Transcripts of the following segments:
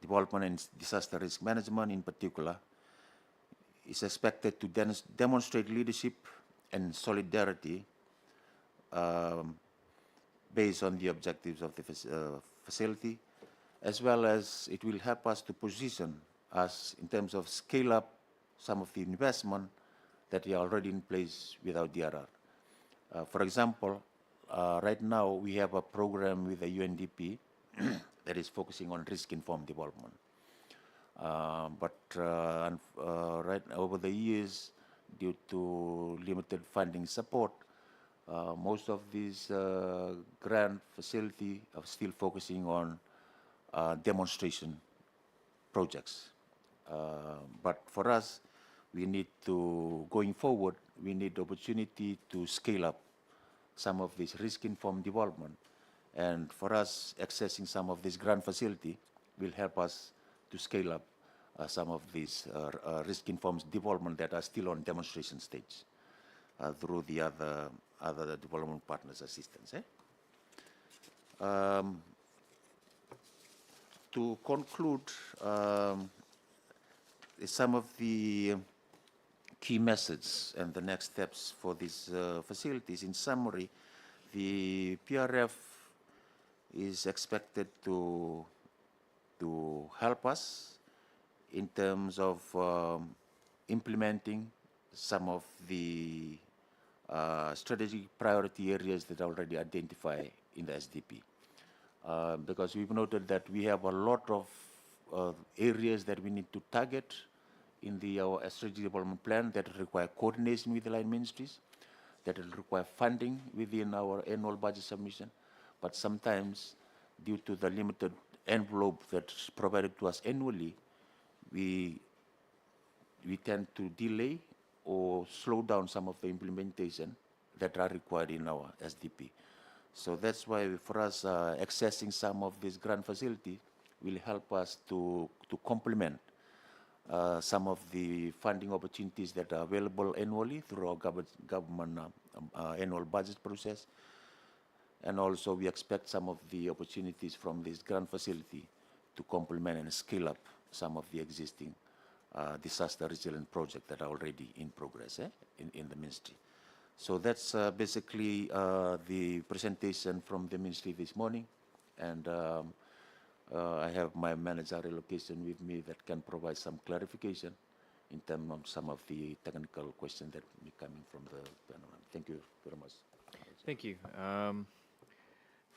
development and disaster risk management in particular, is expected to demonstrate leadership and solidarity based on the objectives of the facility, as well as it will help us to position us in terms of scale up some of the investment that are already in place without DRR. For example, right now we have a program with the UNDP that is focusing on risk-informed development. Right over the years, due to limited funding support, most of these grant facility are still focusing on demonstration projects. But for us, we need to, going forward, we need the opportunity to scale up some of this risk-informed development. And for us, accessing some of this grant facility will help us to scale up some of these risk-informed development that are still on demonstration stage through the other development partners' assistance. To conclude, some of the key messages and the next steps for these facilities. In summary, the PRF is expected to help us in terms of implementing some of the strategic priority areas that are already identified in the SDP. Because we've noted that we have a lot of areas that we need to target in our strategic development plan that require coordination with the line ministries, that will require funding within our annual budget submission. But sometimes, due to the limited envelope that's provided to us annually, we tend to delay or slow down some of the implementation that are required in our SDP. So that's why for us, accessing some of this grant facility will help us to complement some of the funding opportunities that are available annually through our government annual budget process. And also we expect some of the opportunities from this grant facility to complement and scale up some of the existing disaster resilient projects that are already in progress in the ministry. So that's basically the presentation from the ministry this morning. And I have my managerial location with me that can provide some clarification in terms of some of the technical questions that may be coming from the panel. Thank you very much. Thank you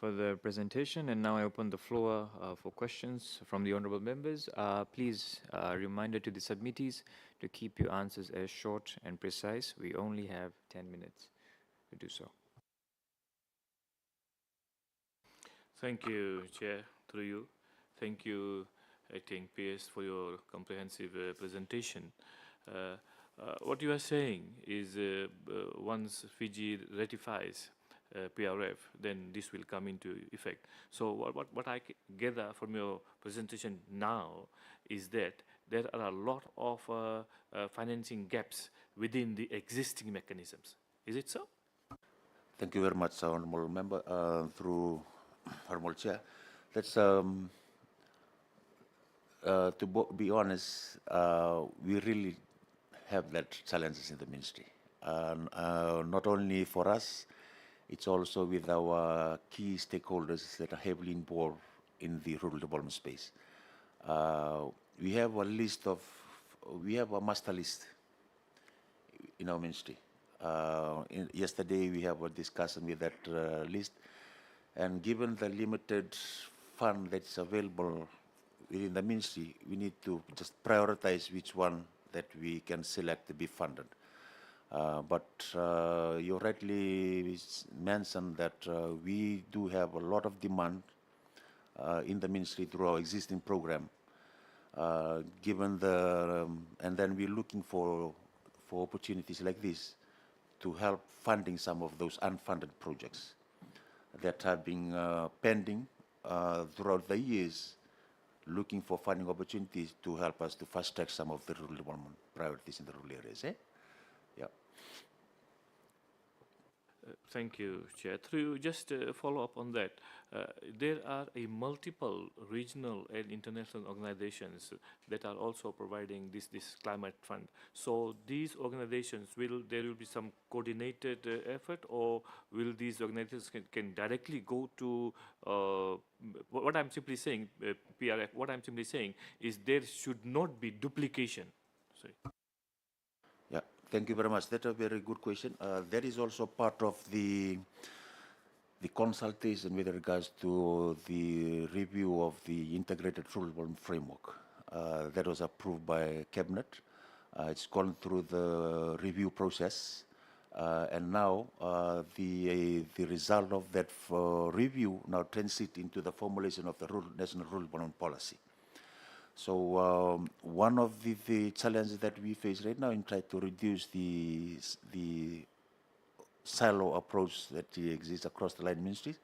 for the presentation. And now I open the floor for questions from the honorable members. Please, reminder to the submittees to keep your answers as short and precise. We only have 10 minutes to do so. Thank you, Chair, through you. Thank you, Acting PS, for your comprehensive presentation. What you are saying is once Fiji ratifies PRF, then this will come into effect. So what I gather from your presentation now is that there are a lot of financing gaps within the existing mechanisms. Is it so? Thank you very much, Honorable Member. Through Honorable Chair, let's to be honest, we really have that challenges in the ministry. Not only for us, it's also with our key stakeholders that are heavily involved in the rural development space. We have a list of, we have a master list in our ministry. Yesterday we have a discussion with that list, and given the limited fund that's available within the ministry, we need to just prioritize which one that we can select to be funded. But you rightly mentioned that we do have a lot of demand in the ministry through our existing program. Given the, and then we're looking for opportunities like this to help funding some of those unfunded projects that have been pending throughout the years, looking for funding opportunities to help us to fast track some of the rural development priorities in the rural areas. Yeah. Thank you, Chair. Through just follow up on that, there are a multiple regional and international organizations that are also providing this climate fund. So these organizations there will be some coordinated effort, or will these organizations can directly go to what I'm simply saying, PRF. What I'm simply saying is there should not be duplication. Sorry. Yeah, thank you very much. That's a very good question. That is also part of the consultation with regards to the review of the integrated rural framework. That was approved by Cabinet. It's gone through the review process. And now the result of that review now transit into the formulation of the national rural development policy. So one of the challenges that we face right now in trying to reduce the silo approach that exists across the line ministries.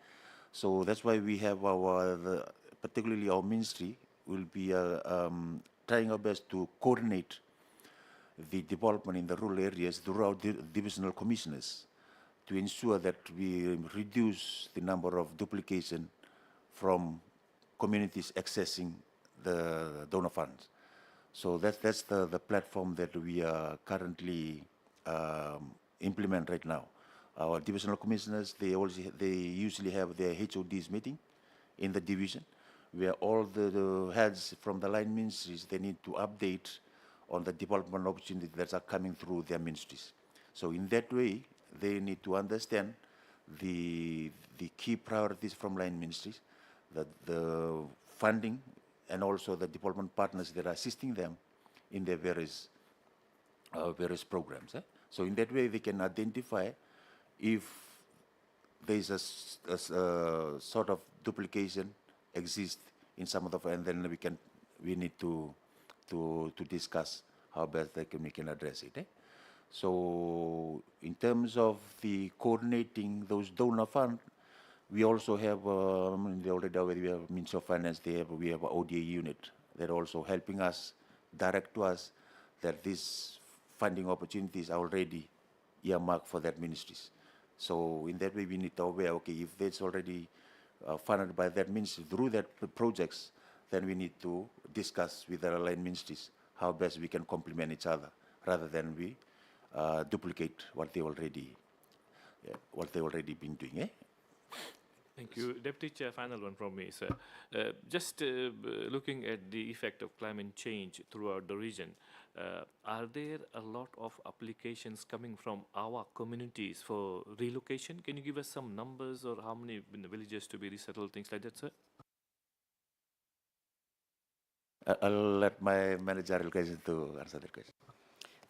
So that's why we have particularly our ministry will be trying our best to coordinate the development in the rural areas throughout the divisional commissioners to ensure that we reduce the number of duplication from communities accessing the donor funds. So that's the platform that we are currently implement right now. Our divisional commissioners, they usually have their HODs meeting in the division, where all the heads from the line ministries, they need to update on the development opportunities that are coming through their ministries. So in that way, they need to understand the key priorities from line ministries, the funding, and also the development partners that are assisting them in their various programs. So in that way, they can identify if there is a sort of duplication exist in some of the, and then we need to discuss how best we can address it. So in terms of the coordinating those donor funds, we also have, they already we have Ministry of Finance, we have an ODA unit that are also helping us, direct to us, that these funding opportunities are already earmarked for that ministries. So in that way, we need to aware, okay, if it's already funded by that ministry through that projects, then we need to discuss with the aligned ministries how best we can complement each other, rather than we duplicate what they already been doing. Thank you. Deputy Chair, final one from me, sir. Just looking at the effect of climate change throughout the region, are there a lot of applications coming from our communities for relocation? Can you give us some numbers, or how many villages to be resettled, things like that, sir? I'll let my managerial question to answer the question.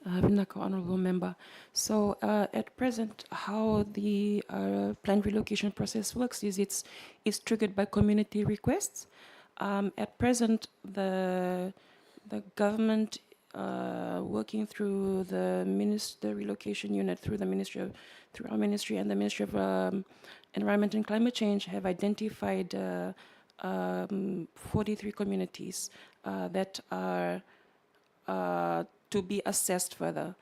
Vinaka, Honorable Member. So at present, how the planned relocation process works is it's triggered by community requests. At present, the government working through the relocation unit through our ministry and the Ministry of Environment and Climate Change have identified 43 communities that are to be assessed further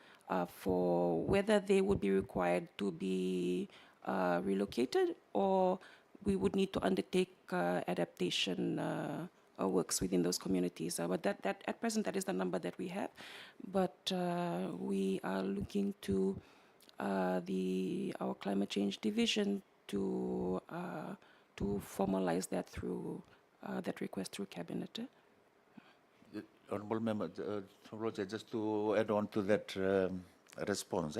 for whether they would be required to be relocated, or we would need to undertake adaptation works within those communities. But that at present, that is the number that we have. But we are looking to our climate change division to formalize that through that request through cabinet. Honorable Member, Roger, just to add on to that response,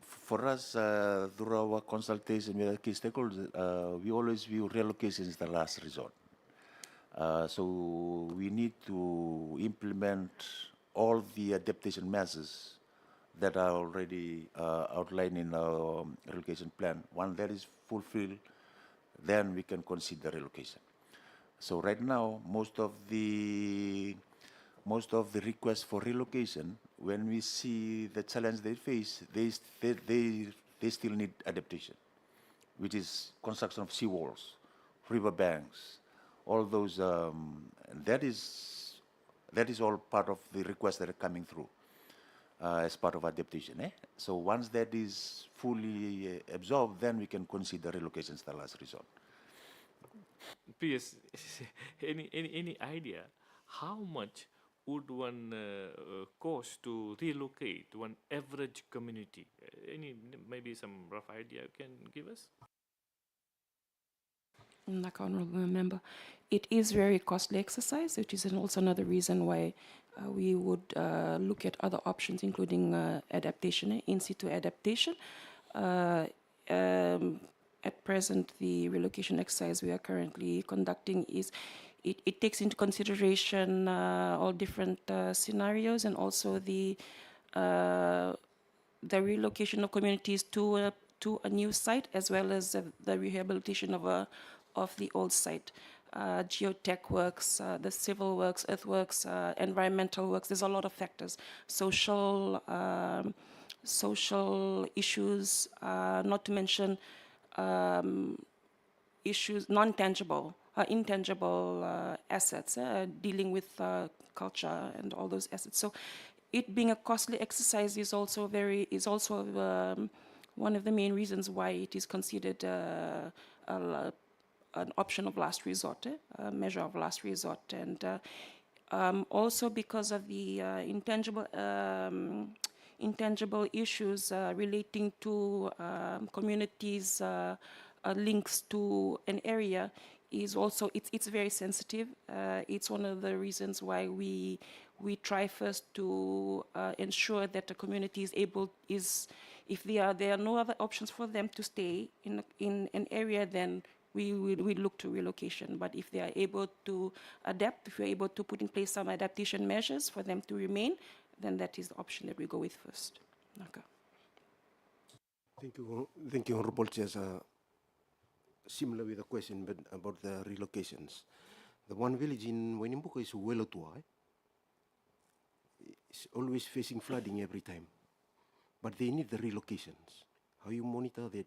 for us, through our consultation with the key stakeholders, we always view relocation as the last resort. So we need to implement all the adaptation measures that are already outlined in our relocation plan. Once that is fulfilled, then we can consider relocation. So right now, most of the requests for relocation, when we see the challenge they face, they still need adaptation, which is construction of seawalls, river banks, all those. That is all part of the requests that are coming through. as part of adaptation. So once that is fully absorbed, then we can consider relocation as the last resort. PS, any idea how much would one cost to relocate one average community? Any maybe some rough idea you can give us? Like honorable member, it is very costly exercise, which is also another reason why we would look at other options, including adaptation, in situ adaptation. Uh, um, at present, the relocation exercise we are currently conducting it takes into consideration all different scenarios and also uh, the relocation of communities to a new site as well as the rehabilitation of the old site. Geotech works, the civil works, earthworks, environmental works. There's a lot of factors. Social issues, not to mention issues, non-tangible, intangible assets, dealing with culture and all those assets. So, it being a costly exercise is also one of the main reasons why it is considered an option of last resort, a measure of last resort, and also because of the intangible issues relating to communities' links to an area is also it's very sensitive. It's one of the reasons why we try first to ensure that the community is if there are no other options for them to stay in an area, then we look to relocation. But if they are able to adapt, if we're able to put in place some adaptation measures for them to remain, then that is the option that we go with first. Okay. Thank you, Honorable Chair. Similar with the question but about the relocations. The one village in Wainimbuka is Welotua. It's always facing flooding every time. But they need the relocations. How you monitor that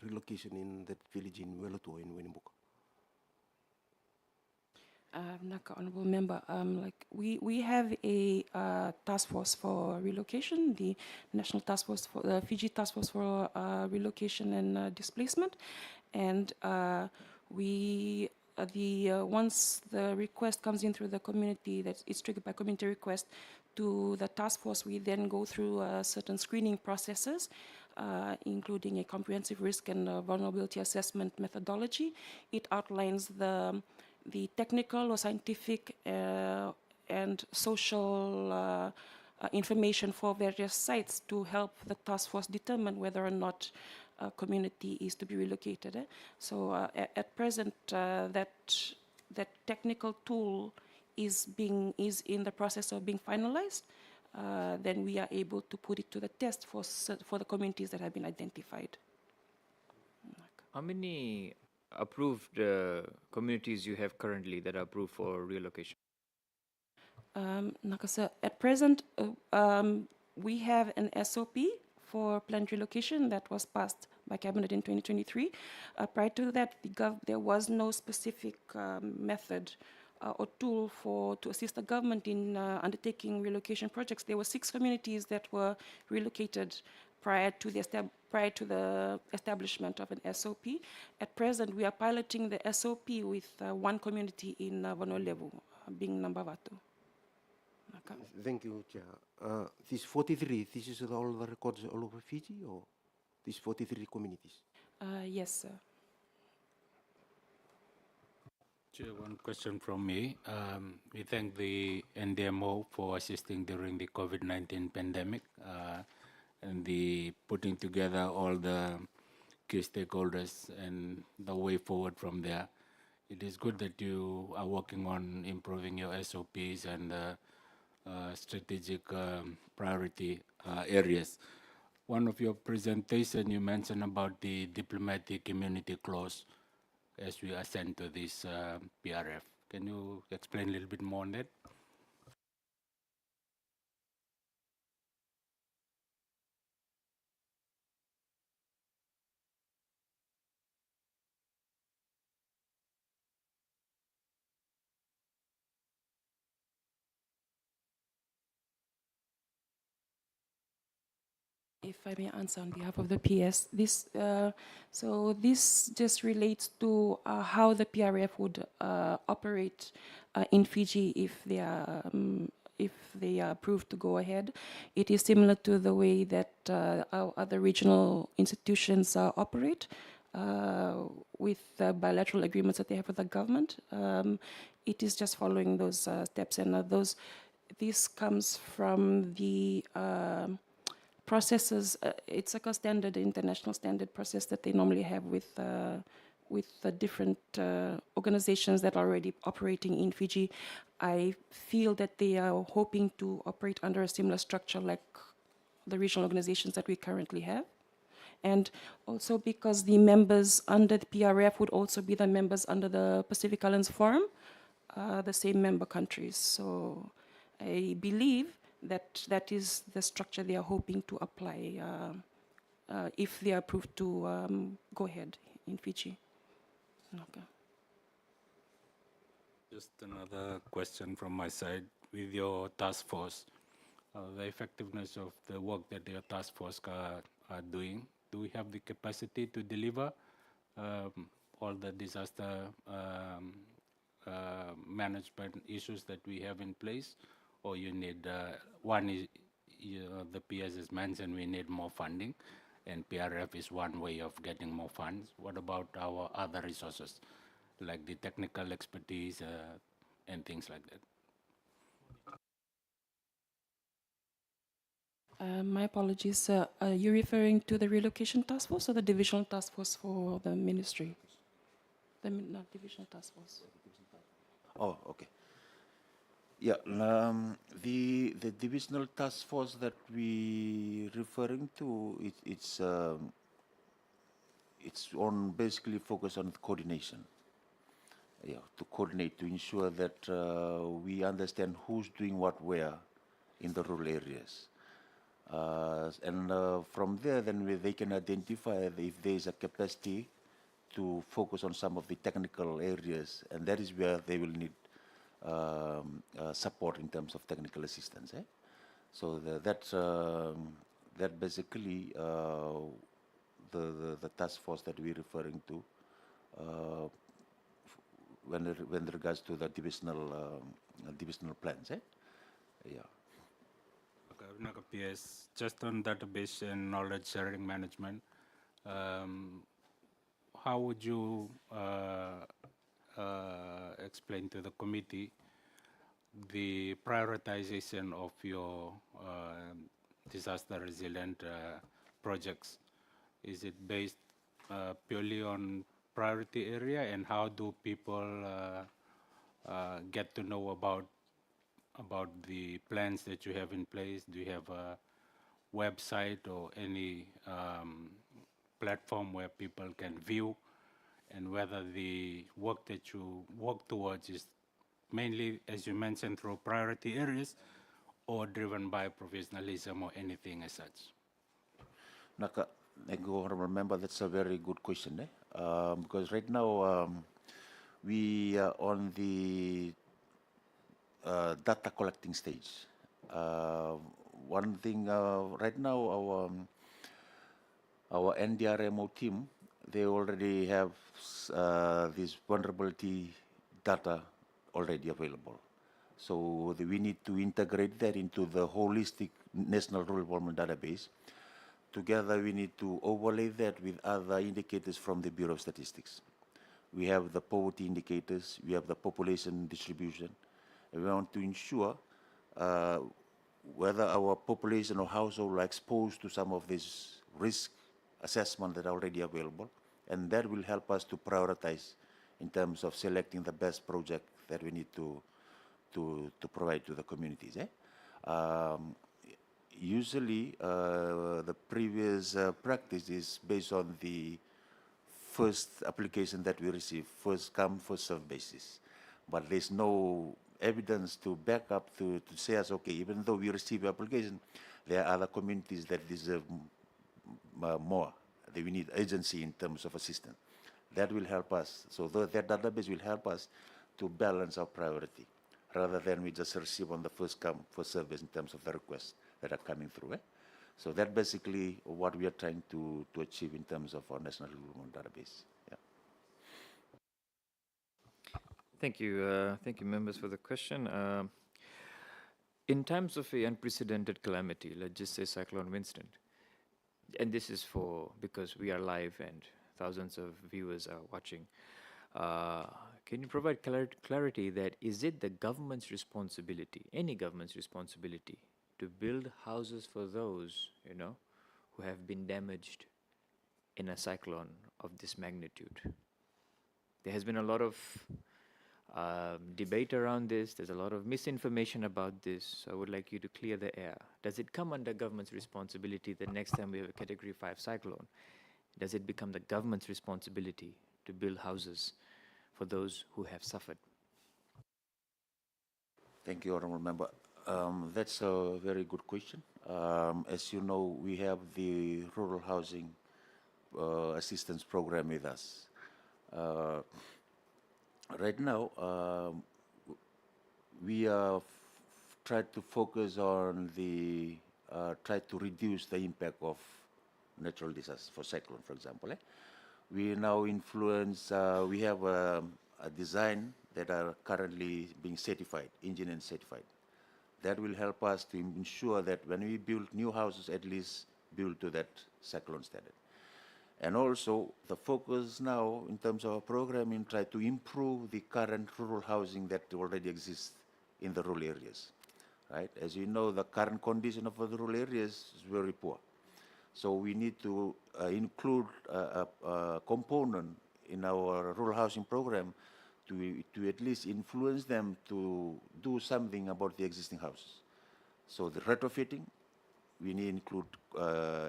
relocation in that village in Welotua in Wainimbuka? Naka, honorable member, like we have a task force for relocation, the National Task Force for the Fiji Task Force for Relocation and Displacement, and we once the request comes in through the community, that it's triggered by community request to the task force, we then go through certain screening processes, including a comprehensive risk and vulnerability assessment methodology. It outlines the technical or scientific and social information for various sites to help the task force determine whether or not a community is to be relocated. So at present, that technical tool is in the process of being finalized. Then we are able to put it to the test for the communities that have been identified. How many approved communities you have currently that are approved for relocation? Nakasa, at present, we have an SOP for planned relocation that was passed by Cabinet in 2023. Prior to that, there was no specific method or tool to assist the government in undertaking relocation projects. There were 6 communities that were relocated prior to the establishment of an SOP. At present, we are piloting the SOP with 1 community in Vanolevu, being Nambavatu. Thank you, Chair. This 43, this is all the records all over Fiji, or these 43 communities? Yes, sir. Chair, one question from me. We thank the NDMO for assisting during the COVID-19 pandemic and the putting together all the key stakeholders and the way forward from there. It is good that you are working on improving your SOPs and strategic priority areas. One of your presentation, you mentioned about the diplomatic immunity clause as we ascend to this PRF. Can you explain a little bit more on that? If I may answer on behalf of the PS, so this just relates to how the PRF would operate in Fiji if they are approved to go ahead. It is similar to the way that our other regional institutions operate with the bilateral agreements that they have with the government. It is just following those steps, and this comes from the processes. It's like a standard, international standard process that they normally have with the different organizations that are already operating in Fiji. I feel that they are hoping to operate under a similar structure like the regional organizations that we currently have. And also because the members under the PRF would also be the members under the Pacific Islands Forum, the same member countries. So I believe that that is the structure they are hoping to apply if they are approved to go ahead in Fiji. Okay. Just another question from my side. With your task force, the effectiveness of the work that your task force are doing, do we have the capacity to deliver all the disaster management issues that we have in place? Or you need, one is, the PS has mentioned we need more funding, and PRF is one way of getting more funds. What about our other resources, like the technical expertise and things like that? My apologies. Are you referring to the relocation task force or the divisional task force for the ministry? Not divisional task force. Oh, okay. Yeah, the divisional task force that we referring to, it's on basically focus on coordination. Yeah, to coordinate, to ensure that we understand who's doing what where in the rural areas. And from there, then they can identify if there is a capacity to focus on some of the technical areas, and that is where they will need support in terms of technical assistance. So that basically the task force that we're referring to when regards to the divisional plans. Yeah. PS, just on database and knowledge sharing management, how would you explain to the committee the prioritization of your disaster resilient projects? Is it based purely on priority area, and how do people get to know about the plans that you have in place? Do you have a website or any platform where people can view, and whether the work that you work towards is mainly, as you mentioned, through priority areas or driven by professionalism or anything as such? Naka, I go remember that's a very good question, because right now we are on the data collecting stage. One thing right now, our NDRMO team, they already have this vulnerability data already available. So we need to integrate that into the holistic National Rural Development Database. Together, we need to overlay that with other indicators from the Bureau of Statistics. We have the poverty indicators, we have the population distribution, and we want to ensure whether our population or household are exposed to some of these risk assessment that are already available, and that will help us to prioritize in terms of selecting the best project that we need to provide to the communities. Usually, the previous practice is based on the first application that we receive, first come, first serve basis. But there's no evidence to back up to say us, okay, even though we receive application, there are other communities that deserve more. We need agency in terms of assistance. That will help us. So that database will help us to balance our priority, rather than we just receive on the first come, first service in terms of the requests that are coming through. So that basically what we are trying to achieve in terms of our national rural database. Yeah. Thank you, members, for the question. In times of a unprecedented calamity, let's just say Cyclone Winston, and this is for because we are live and thousands of viewers are watching. Uh, can you provide clarity that is it the government's responsibility, any government's responsibility, to build houses for those who have been damaged in a cyclone of this magnitude? There has been a lot of debate around this. There's a lot of misinformation about this. I would like you to clear the air. Does it come under government's responsibility the next time we have a Category 5 cyclone? Does it become the government's responsibility to build houses for those who have suffered? Thank you, Honorable Member. That's a very good question. As you know, we have the Rural Housing Assistance Program with us. Right now, we are trying to focus on the try to reduce the impact of natural disasters for cyclone, for example. We now influence. We have a design that are currently being certified, engineering certified. That will help us to ensure that when we build new houses, at least build to that cyclone standard. And also, the focus now in terms of our programming, try to improve the current rural housing that already exists in the rural areas, right? As you know, the current condition of the rural areas is very poor. So we need to include a component in our rural housing program to at least influence them to do something about the existing houses. So the retrofitting, we need to include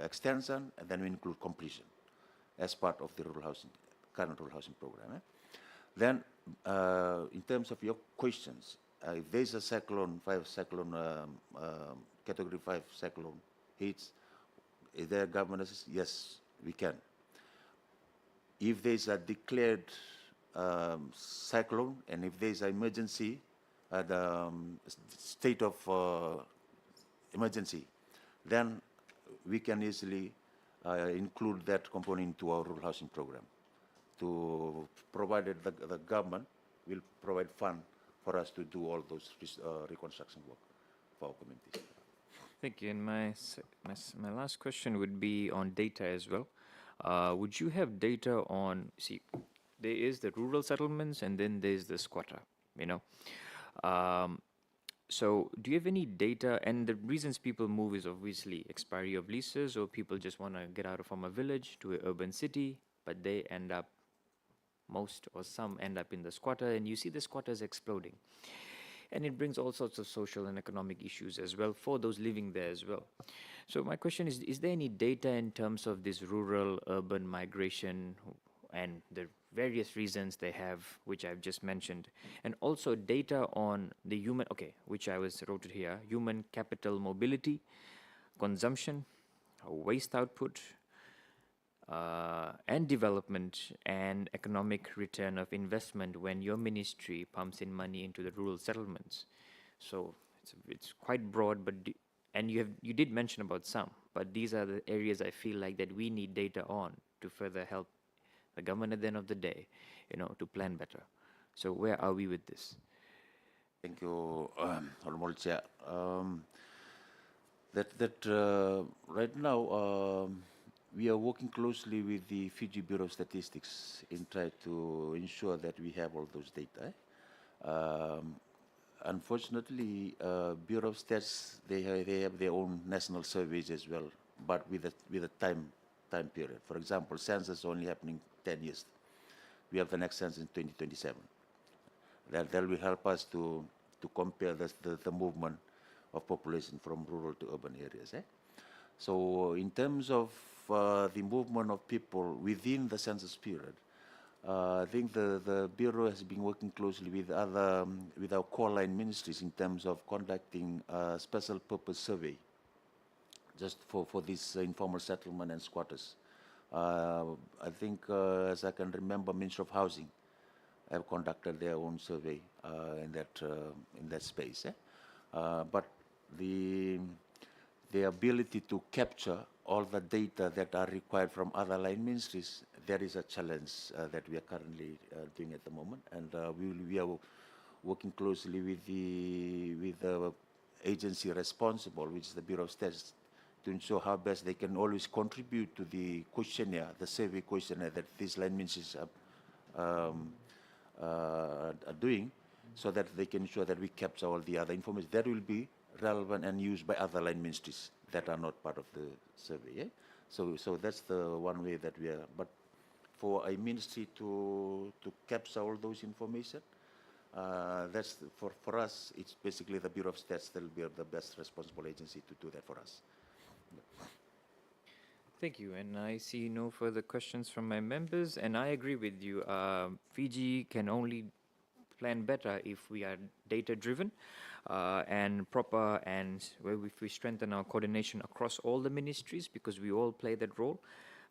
extension, and then we include completion as part of the current rural housing program. Then, in terms of your questions, if there's a Category 5 cyclone hits, is there government assistance? Yes, we can. If there's a declared cyclone, and if there's an emergency, the state of emergency, then we can easily include that component into our rural housing program, to provided the government will provide fund for us to do all those reconstruction work for our communities. Thank you. And my last question would be on data as well. Would you have data on, there is the rural settlements and then there's the squatter, so do you have any data? And the reasons people move is obviously expiry of leases, or people just want to get out from a village to an urban city, but they end up, most or some end up in the squatter, and you see the squatters exploding. And it brings all sorts of social and economic issues as well for those living there as well. So my question is there any data in terms of this rural-urban migration and the various reasons they have, which I've just mentioned, and also data on the human, which I wrote it here, human capital mobility, consumption, waste output, and development and economic return of investment when your ministry pumps in money into the rural settlements. So it's quite broad, but and you did mention about some, but these are the areas I feel like that we need data on to further help the government at the end of the day, to plan better. So where are we with this? Thank you, Honorable Chair. Right now, we are working closely with the Fiji Bureau of Statistics in trying to ensure that we have all those data. Unfortunately, Bureau of Stats, they have their own national surveys as well, but with a time period. For example, census only happening 10 years. We have the next census in 2027. That will help us to compare the movement of population from rural to urban areas. So in terms of the movement of people within the census period, I think the Bureau has been working closely with our core line ministries in terms of conducting a special purpose survey just for this informal settlement and squatters. I think, as I can remember, Ministry of Housing have conducted their own survey in that space. But the the ability to capture all the data that are required from other line ministries, there is a challenge that we are currently doing at the moment, and we are working closely with the agency responsible, which is the Bureau of Stats, to ensure how best they can always contribute to the questionnaire, the survey questionnaire that these line ministries are doing, so that they can ensure that we capture all the other information that will be relevant and used by other line ministries that are not part of the survey. Yeah? So that's the one way that we are. But for a ministry to capture all those information, that's for us. It's basically the Bureau of Stats that will be the best responsible agency to do that for us. Thank you, and I see no further questions from my members, and I agree with you. Fiji can only plan better if we are data-driven and proper, and if we strengthen our coordination across all the ministries, because we all play that role,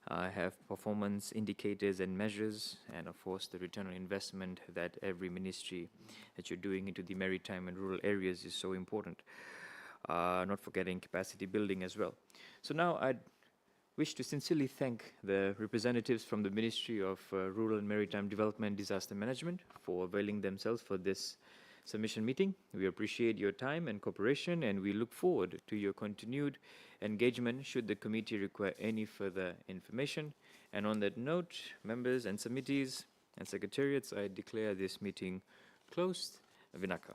have performance indicators and measures, and of course the return on investment that every ministry that you're doing into the maritime and rural areas is so important. Not forgetting capacity building as well. So now I'd wish to sincerely thank the representatives from the Ministry of Rural and Maritime Development and Disaster Management for availing themselves for this submission meeting. We appreciate your time and cooperation, and we look forward to your continued engagement should the committee require any further information. And on that note, members and submittees and secretariats, I declare this meeting closed. Vinaka.